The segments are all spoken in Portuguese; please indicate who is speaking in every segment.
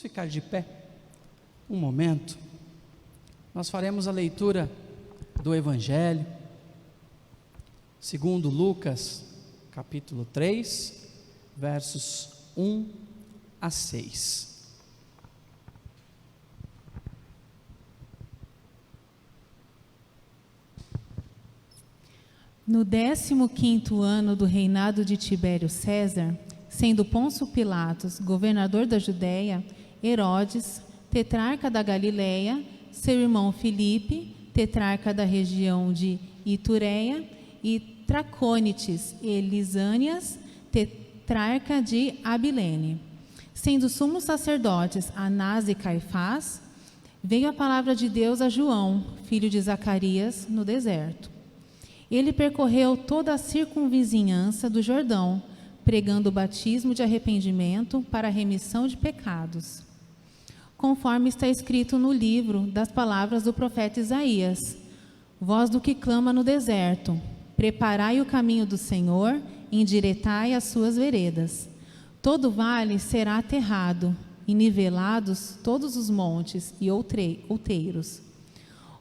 Speaker 1: ficar de pé um momento. Nós faremos a leitura do Evangelho segundo Lucas, capítulo 3, versos 1 a 6.
Speaker 2: No 15º ano do reinado de Tibério César, sendo Pôncio Pilatos governador da Judéia, Herodes, tetrarca da Galileia, seu irmão Filipe, tetrarca da região de Itureia, e Tracônites e Lisânias, tetrarca de Abilene. Sendo sumos sacerdotes Anás e Caifás, veio a palavra de Deus a João, filho de Zacarias, no deserto. Ele percorreu toda a circunvizinhança do Jordão, pregando o batismo de arrependimento para a remissão de pecados, conforme está escrito no livro das palavras do profeta Isaías: voz do que clama no deserto, preparai o caminho do Senhor, endireitai as suas veredas. Todo vale será aterrado, e nivelados todos os montes e outeiros.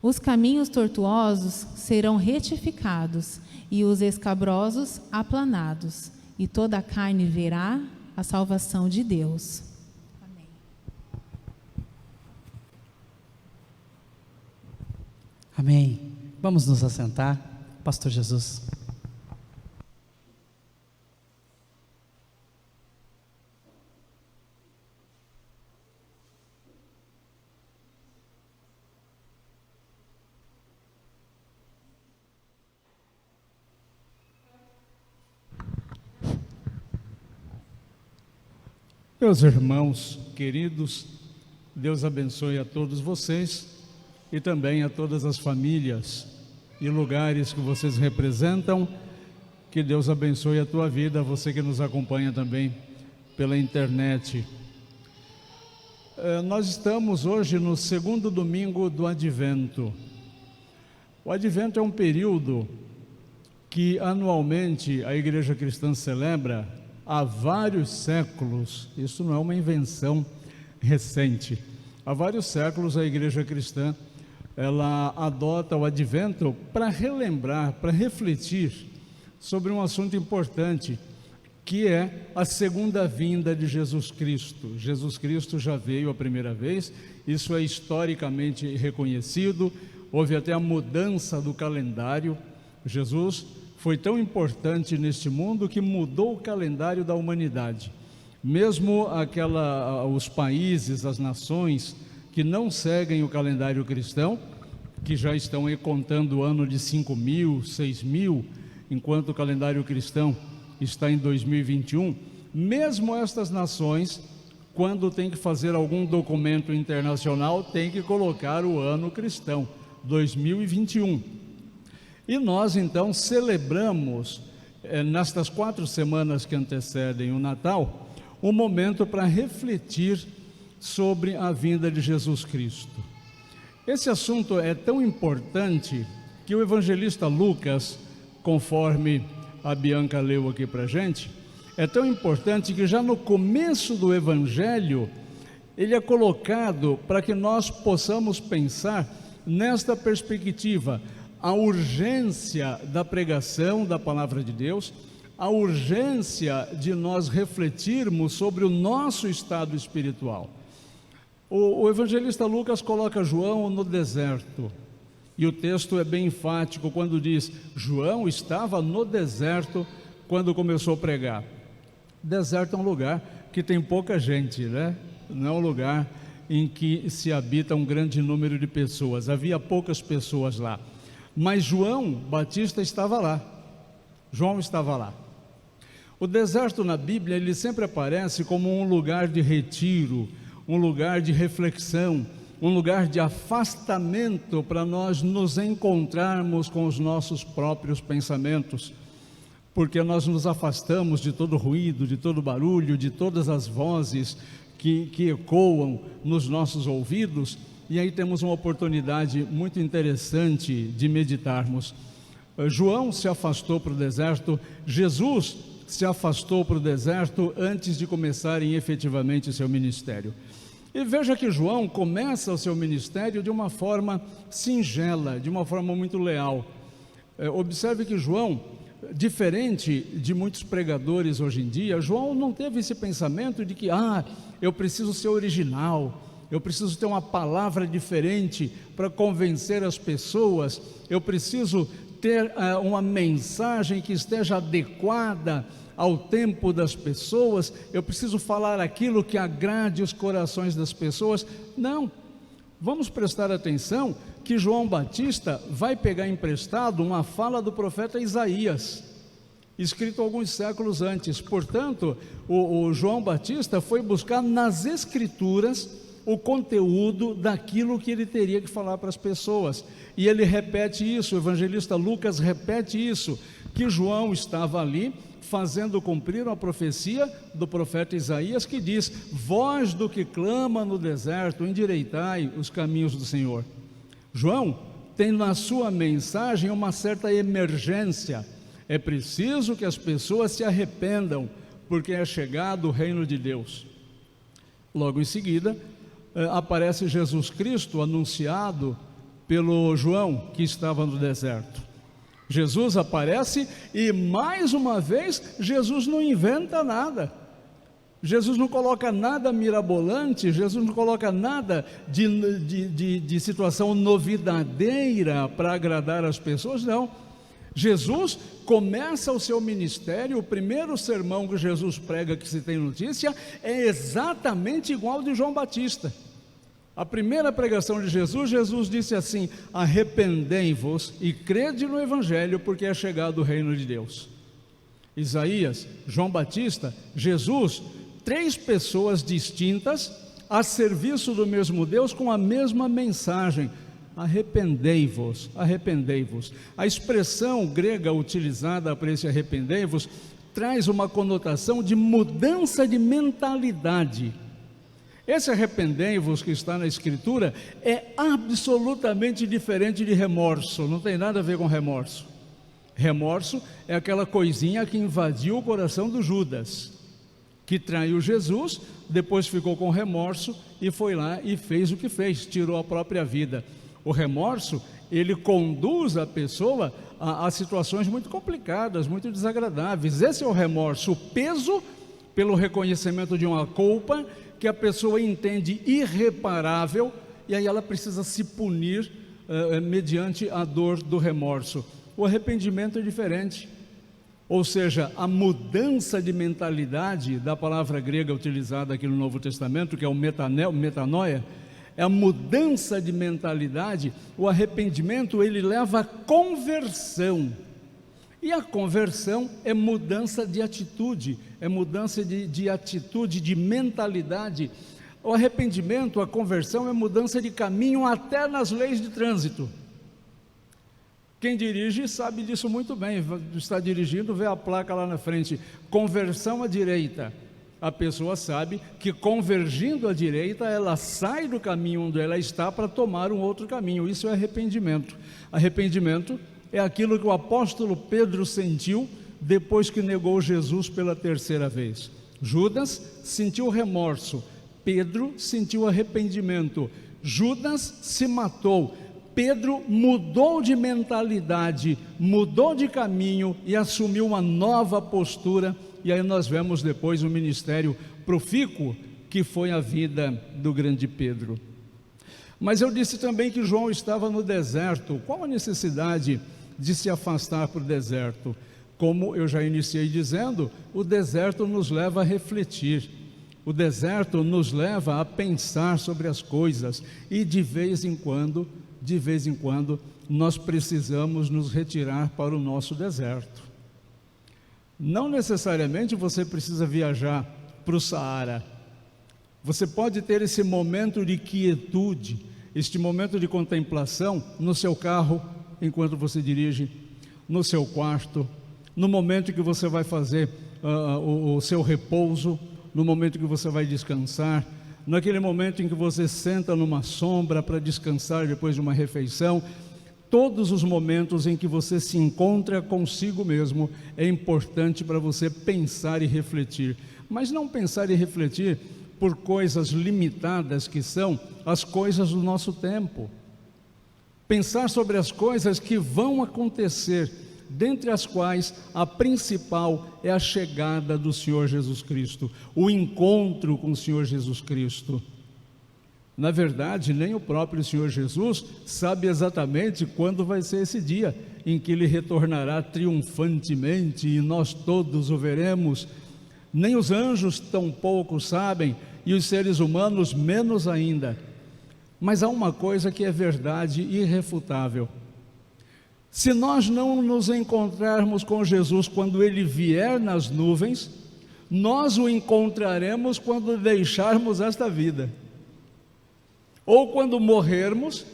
Speaker 2: Os caminhos tortuosos serão retificados, e os escabrosos aplanados, e toda a carne verá a salvação de Deus. Amém.
Speaker 1: Amém. Vamos nos assentar. Pastor Jesus.
Speaker 3: Meus irmãos queridos, Deus abençoe a todos vocês e também a todas as famílias e lugares que vocês representam. Que Deus abençoe a tua vida, você que nos acompanha também pela internet. Nós estamos hoje no segundo domingo do Advento. O Advento é um período que anualmente a Igreja Cristã celebra há vários séculos. Isso não é uma invenção recente. Há vários séculos a Igreja Cristã ela adota o Advento para relembrar, para refletir sobre um assunto importante, que é a segunda vinda de Jesus Cristo. Jesus Cristo já veio a primeira vez, isso é historicamente reconhecido, houve até a mudança do calendário. Jesus foi tão importante neste mundo que mudou o calendário da humanidade. Mesmo os países, as nações que não seguem o calendário cristão, que já estão aí contando o ano de 5.000, 6.000, enquanto o calendário cristão está em 2021, mesmo estas nações, quando tem que fazer algum documento internacional, tem que colocar o ano cristão, 2021. E nós então celebramos, nestas 4 semanas que antecedem o Natal, um momento para refletir sobre a vinda de Jesus Cristo. Esse assunto é tão importante que o evangelista Lucas, conforme a Bianca leu aqui para a gente, é tão importante que já no começo do Evangelho, ele é colocado para que nós possamos pensar nesta perspectiva, a urgência da pregação da palavra de Deus, a urgência de nós refletirmos sobre o nosso estado espiritual. O evangelista Lucas coloca João no deserto, e o texto é bem enfático quando diz: João estava no deserto quando começou a pregar. Deserto é um lugar que tem pouca gente, né? Não é um lugar em que se habita um grande número de pessoas, havia poucas pessoas lá. Mas João Batista estava lá, João estava lá. O deserto na Bíblia, ele sempre aparece como um lugar de retiro, um lugar de reflexão, um lugar de afastamento para nós nos encontrarmos com os nossos próprios pensamentos, porque nós nos afastamos de todo ruído, de todo barulho, de todas as vozes que ecoam nos nossos ouvidos, e aí temos uma oportunidade muito interessante de meditarmos. João se afastou para o deserto, Jesus se afastou para o deserto antes de começarem efetivamente seu ministério. E veja que João começa o seu ministério de uma forma singela, de uma forma muito leal. Observe que João, diferente de muitos pregadores hoje em dia, João não teve esse pensamento de que, eu preciso ser original, eu preciso ter uma palavra diferente para convencer as pessoas, eu preciso ter uma mensagem que esteja adequada ao tempo das pessoas, eu preciso falar aquilo que agrade os corações das pessoas. Não, vamos prestar atenção que João Batista vai pegar emprestado uma fala do profeta Isaías, escrito alguns séculos antes. Portanto, o João Batista foi buscar nas Escrituras o conteúdo daquilo que ele teria que falar para as pessoas, e ele repete isso, o evangelista Lucas repete isso, que João estava ali fazendo cumprir a profecia do profeta Isaías, que diz: voz do que clama no deserto, endireitai os caminhos do Senhor. João tem na sua mensagem uma certa emergência. É preciso que as pessoas se arrependam, porque é chegado o reino de Deus. Logo em seguida, aparece Jesus Cristo anunciado pelo João, que estava no deserto. Jesus aparece e, mais uma vez, Jesus não inventa nada. Jesus não coloca nada mirabolante, Jesus não coloca nada de situação novidadeira para agradar as pessoas, não. Jesus começa o seu ministério, o primeiro sermão que Jesus prega, que se tem notícia, é exatamente igual ao de João Batista. A primeira pregação de Jesus, Jesus disse assim: arrependei-vos e crede no Evangelho, porque é chegado o reino de Deus. Isaías, João Batista, Jesus, 3 pessoas distintas a serviço do mesmo Deus, com a mesma mensagem: arrependei-vos, arrependei-vos. A expressão grega utilizada para esse arrependei-vos traz uma conotação de mudança de mentalidade. Esse arrependei-vos que está na Escritura é absolutamente diferente de remorso, não tem nada a ver com remorso. Remorso é aquela coisinha que invadiu o coração do Judas, que traiu Jesus, depois ficou com remorso e foi lá e fez o que fez, tirou a própria vida. O remorso, ele conduz a pessoa a situações muito complicadas, muito desagradáveis. Esse é o remorso, o peso pelo reconhecimento de uma culpa que a pessoa entende irreparável, e aí ela precisa se punir mediante a dor do remorso. O arrependimento é diferente, ou seja, a mudança de mentalidade da palavra grega utilizada aqui no Novo Testamento, que é o metanoia, é a mudança de mentalidade. O arrependimento, ele leva à conversão, e a conversão é mudança de atitude, é mudança de atitude, de mentalidade. O arrependimento, a conversão é mudança de caminho até nas leis de trânsito. Quem dirige sabe disso muito bem, está dirigindo, vê a placa lá na frente, conversão à direita. A pessoa sabe que convergindo à direita, ela sai do caminho onde ela está para tomar um outro caminho. Isso é arrependimento. Arrependimento é aquilo que o apóstolo Pedro sentiu depois que negou Jesus pela 3ª vez. Judas sentiu remorso, Pedro sentiu arrependimento. Judas se matou, Pedro mudou de mentalidade, mudou de caminho e assumiu uma nova postura. E aí nós vemos depois o ministério profícuo que foi a vida do grande Pedro. Mas eu disse também que João estava no deserto. Qual a necessidade de se afastar para o deserto? Como eu já iniciei dizendo, o deserto nos leva a refletir, o deserto nos leva a pensar sobre as coisas, e de vez em quando, nós precisamos nos retirar para o nosso deserto. Não necessariamente você precisa viajar para o Saara. Você pode ter esse momento de quietude, este momento de contemplação no seu carro, enquanto você dirige, no seu quarto, no momento em que você vai fazer o seu repouso, no momento em que você vai descansar, naquele momento em que você senta numa sombra para descansar depois de uma refeição. Todos os momentos em que você se encontra consigo mesmo, é importante para você pensar e refletir. Mas não pensar e refletir por coisas limitadas que são as coisas do nosso tempo. Pensar sobre as coisas que vão acontecer, dentre as quais a principal é a chegada do Senhor Jesus Cristo, o encontro com o Senhor Jesus Cristo. Na verdade, nem o próprio Senhor Jesus sabe exatamente quando vai ser esse dia em que Ele retornará triunfantemente e nós todos o veremos. Nem os anjos tampouco sabem, e os seres humanos menos ainda. Mas há uma coisa que é verdade irrefutável: se nós não nos encontrarmos com Jesus quando Ele vier nas nuvens, nós o encontraremos quando deixarmos esta vida, ou quando morrermos,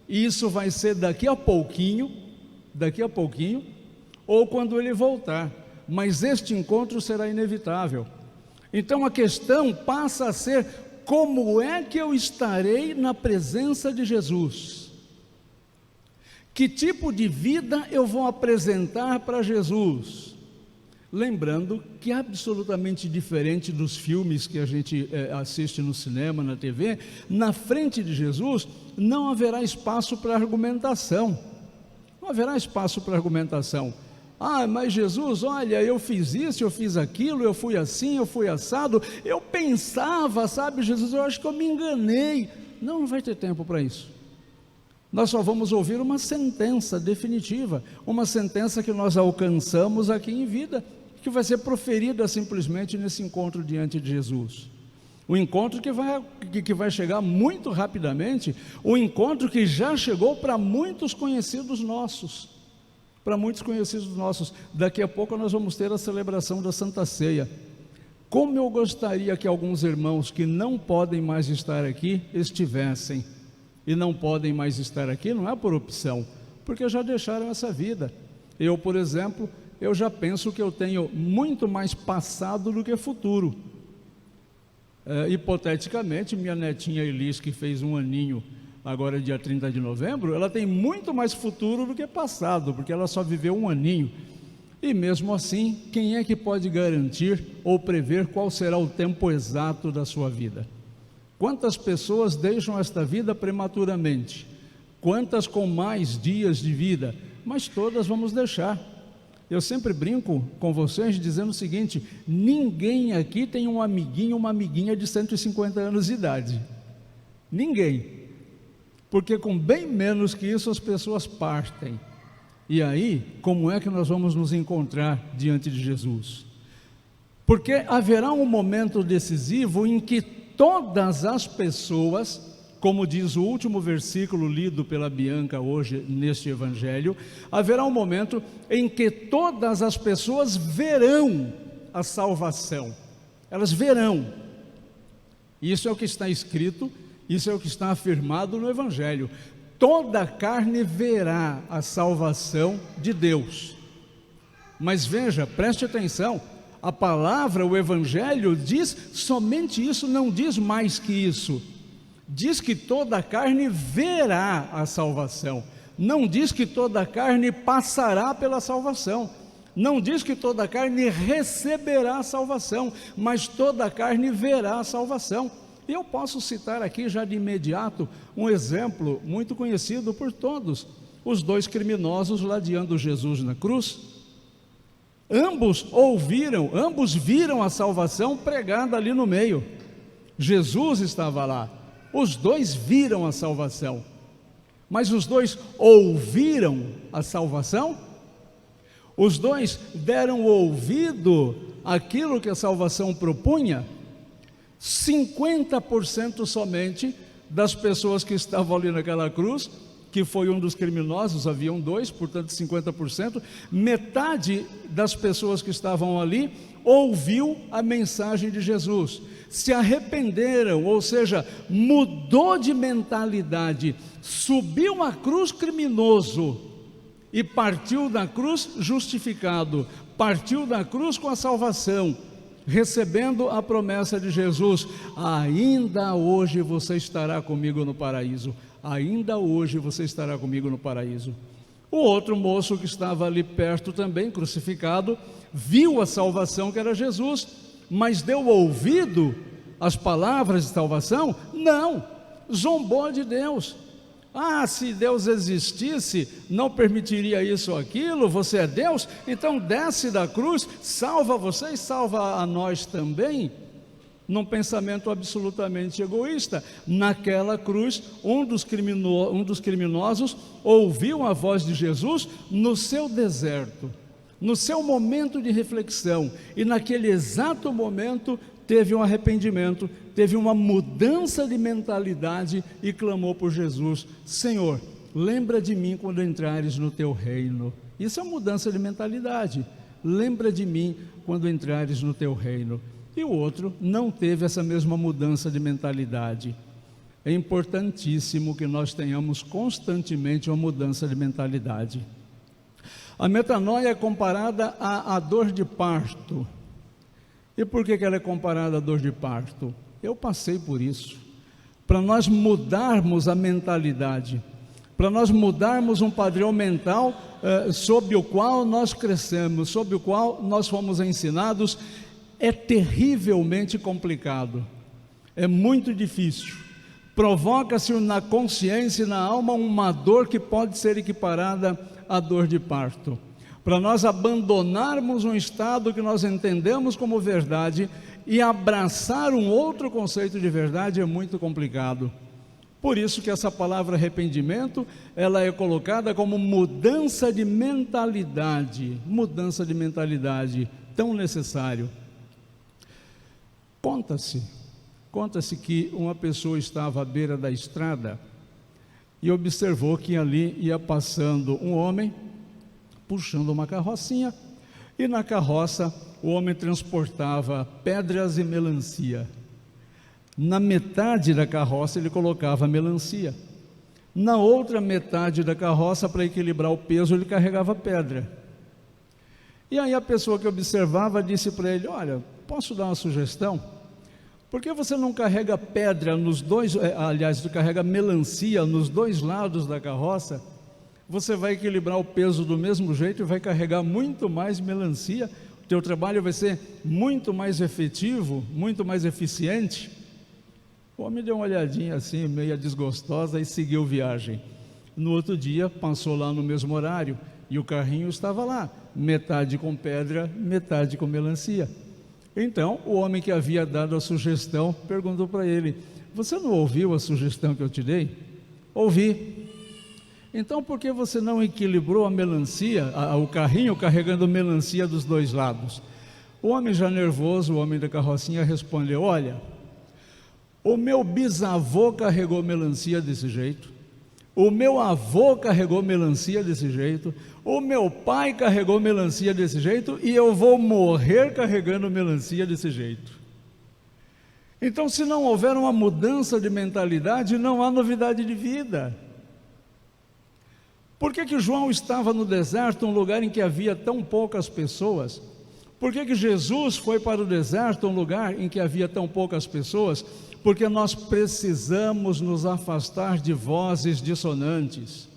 Speaker 3: e isso vai ser daqui a pouquinho, ou quando Ele voltar, mas este encontro será inevitável. Então a questão passa a ser: como é que eu estarei na presença de Jesus? Que tipo de vida eu vou apresentar para Jesus? Lembrando que é absolutamente diferente dos filmes que a gente assiste no cinema, na TV, na frente de Jesus não haverá espaço para argumentação. Não haverá espaço para argumentação. Ah, mas Jesus, olha, eu fiz isso, eu fiz aquilo, eu fui assim, eu fui assado, eu pensava, sabe, Jesus, eu acho que eu me enganei. Não vai ter tempo para isso. Nós só vamos ouvir uma sentença definitiva, uma sentença que nós alcançamos aqui em vida, que vai ser proferida simplesmente nesse encontro diante de Jesus. O encontro que vai chegar muito rapidamente, o encontro que já chegou para muitos conhecidos nossos. Daqui a pouco nós vamos ter a celebração da Santa Ceia. Como eu gostaria que alguns irmãos que não podem mais estar aqui estivessem. E não podem mais estar aqui não é por opção, porque já deixaram essa vida. Eu, por exemplo, eu já penso que eu tenho muito mais passado do que futuro. Hipoteticamente, minha netinha Elis, que fez 1 aninho agora dia 30 de novembro, ela tem muito mais futuro do que passado, porque ela só viveu 1 aninho. E mesmo assim, quem é que pode garantir ou prever qual será o tempo exato da sua vida? Quantas pessoas deixam esta vida prematuramente? Quantas com mais dias de vida? Mas todas vamos deixar. Eu sempre brinco com vocês dizendo o seguinte: ninguém aqui tem um amiguinho, uma amiguinha de 150 anos de idade. Ninguém. Porque com bem menos que isso as pessoas partem. E aí, como é que nós vamos nos encontrar diante de Jesus? Porque haverá um momento decisivo em que todas as pessoas, como diz o último versículo lido pela Bianca hoje neste Evangelho, haverá um momento em que todas as pessoas verão a salvação. Elas verão. Isso é o que está escrito, isso é o que está afirmado no Evangelho. Toda a carne verá a salvação de Deus. Mas veja, preste atenção, a palavra, o Evangelho diz somente isso, não diz mais que isso. Diz que toda a carne verá a salvação. Não diz que toda a carne passará pela salvação. Não diz que toda a carne receberá a salvação, mas toda a carne verá a salvação. E eu posso citar aqui já de imediato um exemplo muito conhecido por todos: os 2 criminosos ladeando Jesus na cruz. Ambos viram a salvação pregada ali no meio. Jesus estava lá, os 2 viram a salvação, mas os 2 ouviram a salvação? Os 2 deram ouvido àquilo que a salvação propunha? 50% somente das pessoas que estavam ali naquela cruz, que foi um dos criminosos, haviam 2, portanto 50%, metade das pessoas que estavam ali ouviu a mensagem de Jesus, se arrependeram, ou seja, mudou de mentalidade, subiu a cruz criminoso e partiu da cruz justificado, partiu da cruz com a salvação, recebendo a promessa de Jesus: ainda hoje você estará comigo no paraíso, ainda hoje você estará comigo no paraíso. O outro moço que estava ali perto também, crucificado, viu a salvação que era Jesus, mas deu ouvido as palavras de salvação? Não, zombou de Deus. Ah, se Deus existisse, não permitiria isso ou aquilo, você é Deus, então desce da cruz, salva você e salva a nós também. Num pensamento absolutamente egoísta. Naquela cruz, um dos criminosos ouviu a voz de Jesus no seu deserto, no seu momento de reflexão, e naquele exato momento teve um arrependimento, teve uma mudança de mentalidade e clamou por Jesus: Senhor, lembra de mim quando entrares no teu reino. Isso é uma mudança de mentalidade. Lembra de mim quando entrares no teu reino. E o outro não teve essa mesma mudança de mentalidade. É importantíssimo que nós tenhamos constantemente uma mudança de mentalidade. A metanoia é comparada à dor de parto. E por que ela é comparada à dor de parto? Eu passei por isso. Para nós mudarmos a mentalidade, para nós mudarmos um padrão mental sob o qual nós crescemos, sob o qual nós fomos ensinados, é terrivelmente complicado, é muito difícil. Provoca-se na consciência e na alma uma dor que pode ser equiparada à dor de parto. Para nós abandonarmos um estado que nós entendemos como verdade e abraçar um outro conceito de verdade é muito complicado. Por isso que essa palavra arrependimento, ela é colocada como mudança de mentalidade, tão necessário. Conta-se que uma pessoa estava à beira da estrada e observou que ali ia passando um homem puxando uma carrocinha, e na carroça o homem transportava pedras e melancia. Na metade da carroça ele colocava melancia, na outra metade da carroça, para equilibrar o peso, ele carregava pedra. E aí a pessoa que observava disse para ele: olha, posso dar uma sugestão? Por que você não carrega pedra nos dois, você carrega melancia nos dois lados da carroça? Você vai equilibrar o peso do mesmo jeito e vai carregar muito mais melancia. O teu trabalho vai ser muito mais efetivo, muito mais eficiente. O homem deu uma olhadinha assim, meio desgostosa, e seguiu viagem. No outro dia, passou lá no mesmo horário, e o carrinho estava lá, metade com pedra, metade com melancia. Então, o homem que havia dado a sugestão perguntou para ele: você não ouviu a sugestão que eu te dei? Ouvi. Então, por que você não equilibrou a melancia, o carrinho carregando melancia dos dois lados? O homem, já nervoso, o homem da carrocinha, respondeu: olha, o meu bisavô carregou melancia desse jeito, o meu avô carregou melancia desse jeito, o meu pai carregou melancia desse jeito, e eu vou morrer carregando melancia desse jeito. Então, se não houver uma mudança de mentalidade, não há novidade de vida. Por que João estava no deserto, um lugar em que havia tão poucas pessoas? Por que Jesus foi para o deserto, um lugar em que havia tão poucas pessoas? Porque nós precisamos nos afastar de vozes dissonantes.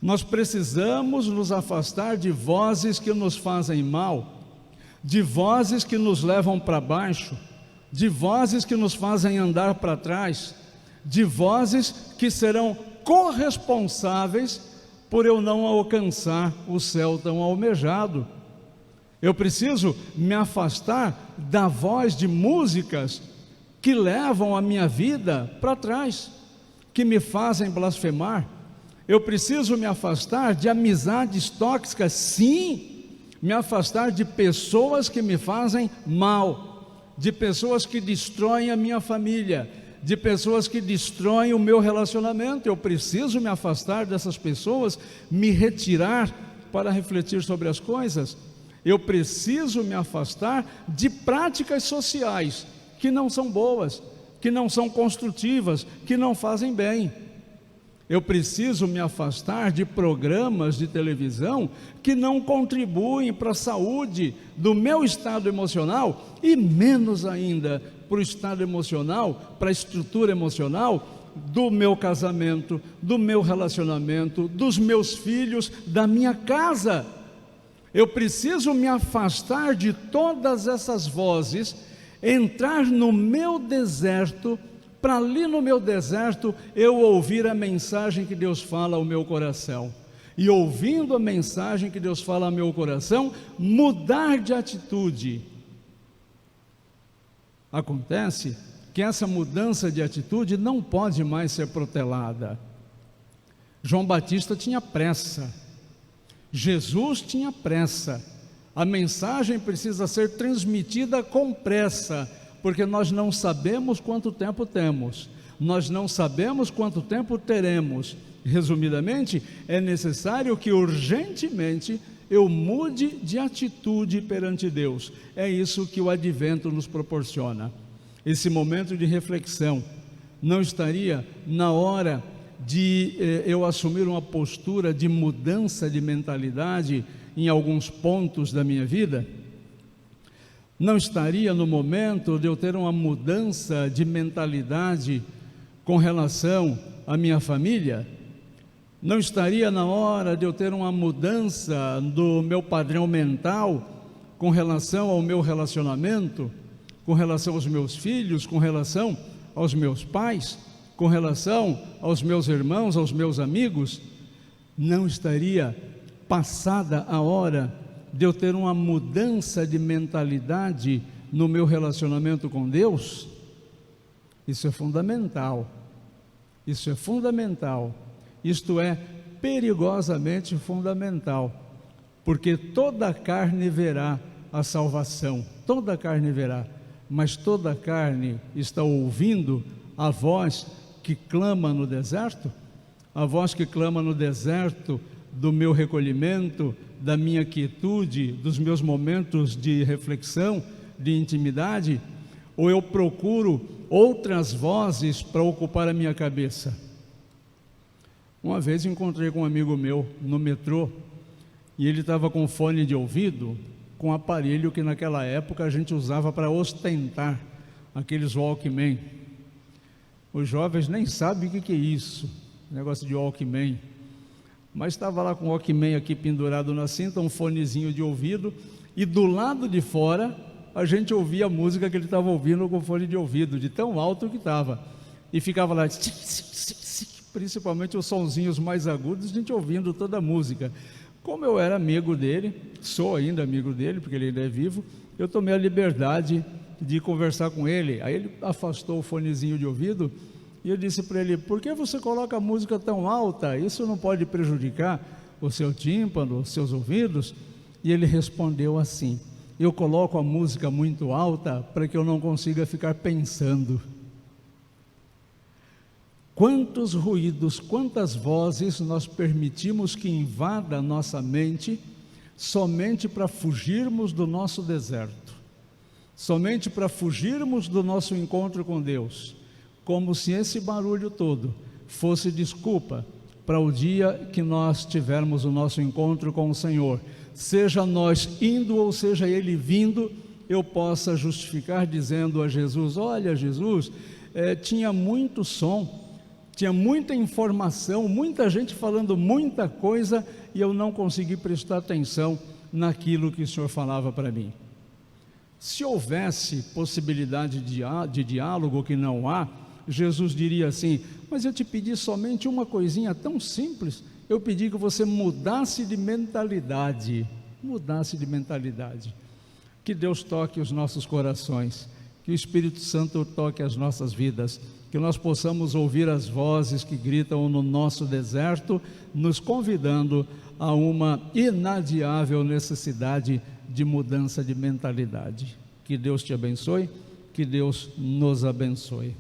Speaker 3: Nós precisamos nos afastar de vozes que nos fazem mal, de vozes que nos levam para baixo, de vozes que nos fazem andar para trás, de vozes que serão corresponsáveis por eu não alcançar o céu tão almejado. Eu preciso me afastar da voz de músicas que levam a minha vida para trás, que me fazem blasfemar. Eu preciso me afastar de amizades tóxicas, sim, me afastar de pessoas que me fazem mal, de pessoas que destroem a minha família, de pessoas que destroem o meu relacionamento. Eu preciso me afastar dessas pessoas, me retirar para refletir sobre as coisas. Eu preciso me afastar de práticas sociais que não são boas, que não são construtivas, que não fazem bem. Eu preciso me afastar de programas de televisão que não contribuem para a saúde do meu estado emocional, e menos ainda para o estado emocional, para a estrutura emocional do meu casamento, do meu relacionamento, dos meus filhos, da minha casa. Eu preciso me afastar de todas essas vozes entrar no meu deserto, para ali no meu deserto eu ouvir a mensagem que Deus fala ao meu coração. E ouvindo a mensagem que Deus fala ao meu coração, mudar de atitude. Acontece que essa mudança de atitude não pode mais ser protelada. João Batista tinha pressa, Jesus tinha pressa. A mensagem precisa ser transmitida com pressa, porque nós não sabemos quanto tempo temos, nós não sabemos quanto tempo teremos. Resumidamente, é necessário que urgentemente eu mude de atitude perante Deus. É isso que o advento nos proporciona. Esse momento de reflexão. Não estaria na hora de eu assumir uma postura de mudança de mentalidade em alguns pontos da minha vida? Não estaria no momento de eu ter uma mudança de mentalidade com relação à minha família? Não estaria na hora de eu ter uma mudança do meu padrão mental com relação ao meu relacionamento, com relação aos meus filhos, com relação aos meus pais, com relação aos meus irmãos, aos meus amigos? Não estaria passada a hora de eu ter uma mudança de mentalidade no meu relacionamento com Deus? Isso é fundamental. Isso é fundamental. Isto é perigosamente fundamental, porque toda a carne verá a salvação, toda a carne verá, mas toda a carne está ouvindo a voz que clama no deserto? A voz que clama no deserto do meu recolhimento, da minha quietude, dos meus momentos de reflexão, de intimidade? Ou eu procuro outras vozes para ocupar a minha cabeça? Uma vez encontrei com um amigo meu no metrô, e ele estava com fone de ouvido, com um aparelho que naquela época a gente usava para ostentar, aqueles Walkman. Os jovens nem sabem o que é isso, negócio de Walkman. Mas estava lá com o Walkman aqui pendurado na cinta, um fonezinho de ouvido, e do lado de fora a gente ouvia a música que ele estava ouvindo com fone de ouvido, de tão alto que estava, e ficava lá, principalmente os sonzinhos mais agudos, a gente ouvindo toda a música. Como eu era amigo dele, sou ainda amigo dele, porque ele ainda é vivo, eu tomei a liberdade de conversar com ele. Aí ele afastou o fonezinho de ouvido e eu disse para ele: por que você coloca a música tão alta? Isso não pode prejudicar o seu tímpano, os seus ouvidos? E ele respondeu assim: eu coloco a música muito alta para que eu não consiga ficar pensando. Quantos ruídos, quantas vozes nós permitimos que invada a nossa mente somente para fugirmos do nosso deserto, somente para fugirmos do nosso encontro com Deus, como se esse barulho todo fosse desculpa para o dia que nós tivermos o nosso encontro com o Senhor, seja nós indo ou seja Ele vindo, eu possa justificar dizendo a Jesus: olha, Jesus, tinha muito som, tinha muita informação, muita gente falando muita coisa, e eu não consegui prestar atenção naquilo que o Senhor falava para mim. Se houvesse possibilidade de diálogo, que não há, Jesus diria assim: mas eu te pedi somente uma coisinha tão simples, eu pedi que você mudasse de mentalidade, Que Deus toque os nossos corações, que o Espírito Santo toque as nossas vidas, que nós possamos ouvir as vozes que gritam no nosso deserto, nos convidando a uma inadiável necessidade de mudança de mentalidade. Que Deus te abençoe, que Deus nos abençoe.